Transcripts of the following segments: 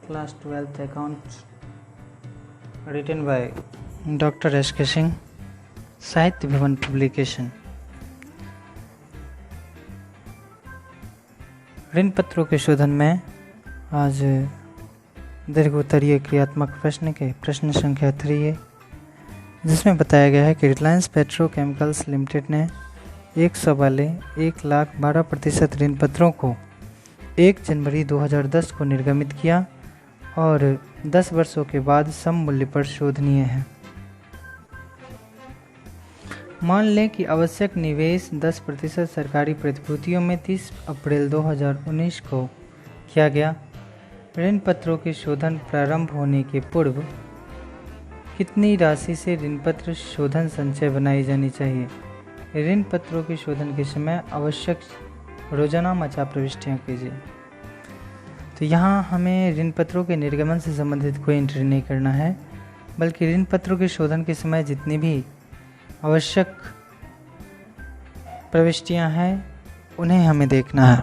Class 12th account written by Dr. S.K. Singh, साहित्य भवन publication. ऋण पत्रों के शोधन में आज दीर्घोत्तरीय क्रियात्मक प्रश्न के प्रश्न संख्या 3 है, जिसमें बताया गया है कि रिलायंस पेट्रोकेमिकल्स लिमिटेड ने 100 वाले 1,12% ऋण पत्रों को 1 जनवरी 2010 को निर्गमित किया और 10 वर्षों के बाद सम मूल्य पर शोधनीय है। मान लें कि आवश्यक निवेश 10% सरकारी प्रतिभूतियों में 30 अप्रैल 2019 को किया गया। ऋण पत्रों के शोधन प्रारंभ होने के पूर्व कितनी राशि से ऋण पत्र शोधन संचय बनाई जानी चाहिए? ऋण पत्रों के शोधन के समय आवश्यक रोजाना मचा प्रविष्टियाँ कीजिए। तो यहाँ हमें ऋण पत्रों के निर्गमन से संबंधित कोई एंट्री नहीं करना है, बल्कि ऋण पत्रों के शोधन के समय जितनी भी आवश्यक प्रविष्टियाँ हैं उन्हें हमें देखना है।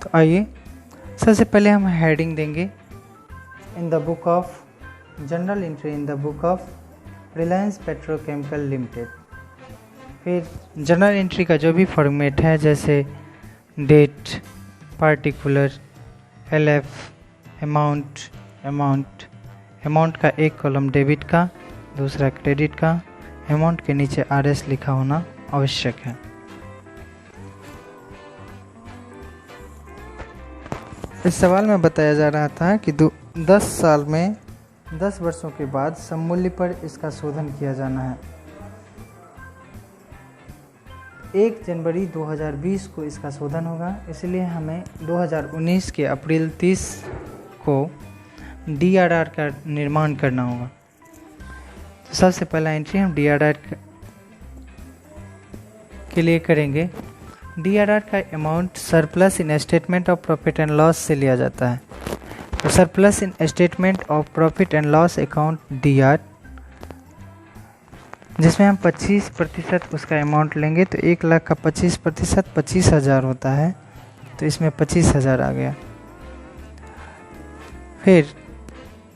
तो आइए सबसे पहले हम हेडिंग देंगे in the book of general entry in the book of Reliance petrochemical limited. फिर जनरल एंट्री का जो भी फॉर्मेट है, जैसे डेट, पार्टिकुलर, LF, अमाउंट का एक कॉलम डेबिट का, दूसरा क्रेडिट का, अमाउंट के नीचे RS लिखा होना आवश्यक है। इस सवाल में बताया जा रहा था कि 10 वर्षों के बाद सममूल्य पर इसका शोधन किया जाना है। 1 जनवरी 2020 को इसका शोधन होगा, इसलिए हमें 2019 के अप्रैल 30 को DRR का निर्माण करना होगा। तो सबसे पहला एंट्री हम DRR के लिए करेंगे। DRR का amount surplus in statement of profit and loss से लिया जाता है। तो surplus in statement of profit and loss account DR, जिसमें हम 25% उसका अमाउंट लेंगे, तो 1 लाख का 25% 25,000 होता है, तो इसमें 25,000 आ गया। फिर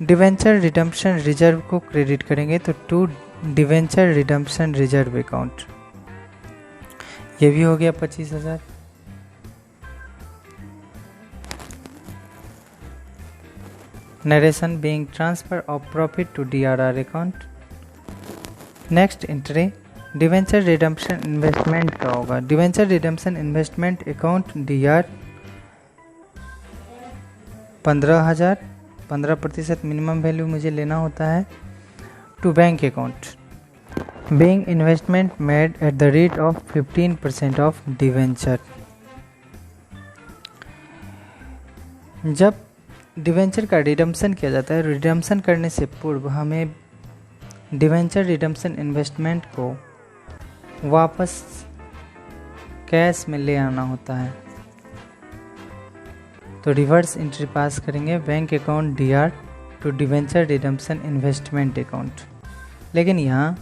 डिवेंचर रिडम्पशन रिजर्व को क्रेडिट करेंगे, तो to debenture redemption reserve account, ये भी हो गया 25,000। Narration being transfer of profit to DRR account. Next entry debenture redemption investment का होगा। Debenture redemption investment account DR 15,000, 15% minimum value मुझे लेना होता है, to bank account being investment made at the rate of 15% of debenture. जब debenture का redemption किया जाता है, रिडम्पशन करने से पूर्व हमें डिवेंचर रिडम्पशन इन्वेस्टमेंट को वापस कैश में ले आना होता है, तो रिवर्स एंट्री पास करेंगे bank account DR to debenture redemption investment account. लेकिन यहाँ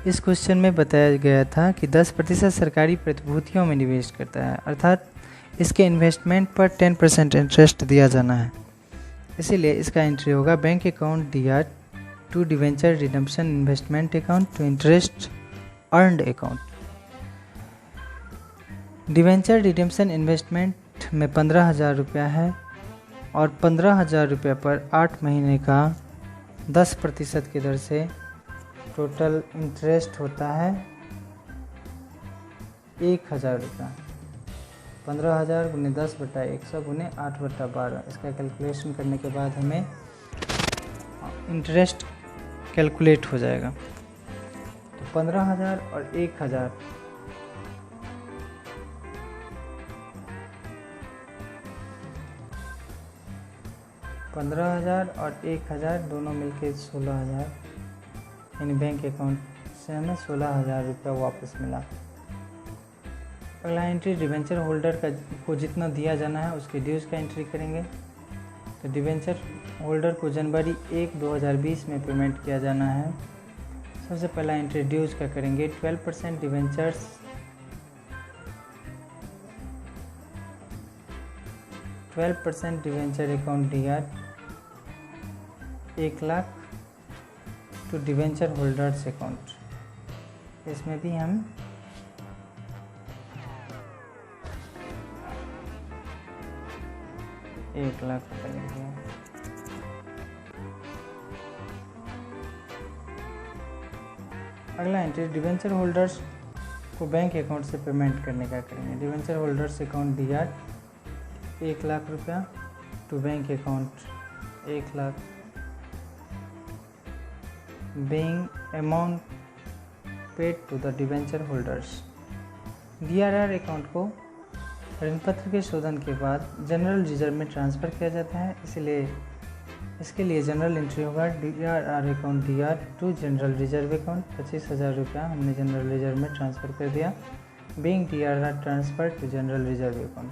इस क्वेश्चन में बताया गया था कि 10% सरकारी प्रतिभूतियों में निवेश करता है, अर्थात इसके इन्वेस्टमेंट पर 10% इंटरेस्ट दिया जाना है, इसीलिए इसका एंट्री होगा bank account DR to debenture redemption investment account to interest earned account. Debenture redemption investment में 15,000 रुपया है और 15,000 रुपये पर 8 महीने का 10% की दर से टोटल इंटरेस्ट होता है 1,000 रुपया। 15,000 गुने 10/100 गुने 8/12, इसका कैलकुलेशन करने के बाद हमें इंटरेस्ट कैलकुलेट हो जाएगा। तो 15,000 और 1,000, और 1,000 दोनों मिलके 16,000, यानी बैंक अकाउंट से हमें 16,000 रुपया वापस मिला। अगला एंट्री डिवेंचर होल्डर को जितना दिया जाना है उसके ड्यूज का एंट्री करेंगे। तो डिवेंचर होल्डर को जनवरी 1, 2020 में पेमेंट किया जाना है सबसे पहला इंट्रोड्यूस क्या करेंगे, 12% debentures, 12% debenture account DR 1 lakh to debenture holders account. इसमें भी हम 1 लाख रुपये लेंगे। अगला एंट्री, डिवेंचर होल्डर्स को बैंक अकाउंट से पेमेंट करने का करेंगे। Debenture holders account DR 1 lakh रुपया to bank account 1 lakh, being amount paid to the debenture holders. DRR account को ऋण पत्र के शोधन के बाद जनरल रिजर्व में ट्रांसफ़र किया जाता है, इसलिए इसके लिए जनरल एंट्री होगा DRR account DR to general reserve account. 25,000 रुपया हमने जनरल रिजर्व में ट्रांसफ़र कर दिया, being DRR transfer to general reserve account.